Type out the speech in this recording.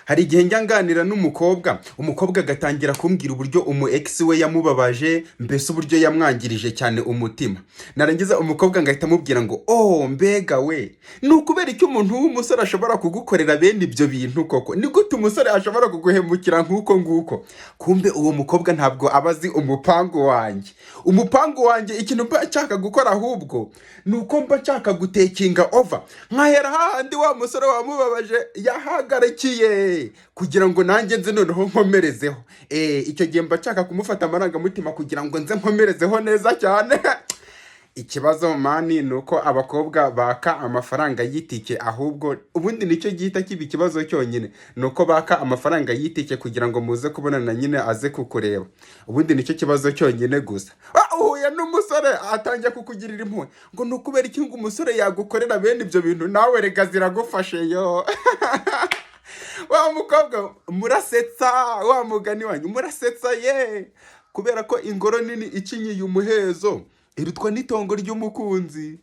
hari igihe njya nganira n'umukobwa, umukobwa agatangira kumbwira uburyo umu ex we yamubabaje, mbese uburyo yamwangirije cyane umutima. Narangiza umukobwa ngahita amubwira ngo mbega we, ni ukubera icyo umuntu w'umusore ashobora kugukorera bene ibyo bintu koko? Ni gute umusore ashobora kuguhemukira nk'uko nguko? Kumbe uwo mukobwa ntabwo aba azi umupangu wanjye ikintu mba nshaka gukora ahubwo ni uko mba nshaka gutekinga over, nkahera hahandi wa musore wamubabaje yahagarikiye, kugira ngo nanjye nze noneho nkomerezeho. Icyo gihe mba nshaka kumufata amarangamutima kugira ngo nze nkomerezeho neza cyane. Ikibazo mani ni uko abakobwa baka amafaranga y'itike, ahubwo ubundi nicyo gihita kiba ikibazo cyonyine, ni uko baka amafaranga y'itike kugira ngo muze kubonana nyine aze kukureba. Ubundi nicyo kibazo cyonyine gusa. Uhuye n'umusore atangiye kukugirira impuhwe ngo ni ukubera iki ngo umusore yagukorera bene ibyo bintu, nawe rega ziragufashe yo. Wa mukobwa murasetsa, wa mugani wanyu murasetsa ye, kubera ko ingoro nini icinyiye umuhezo irutwa n'itongo ry'umukunzi.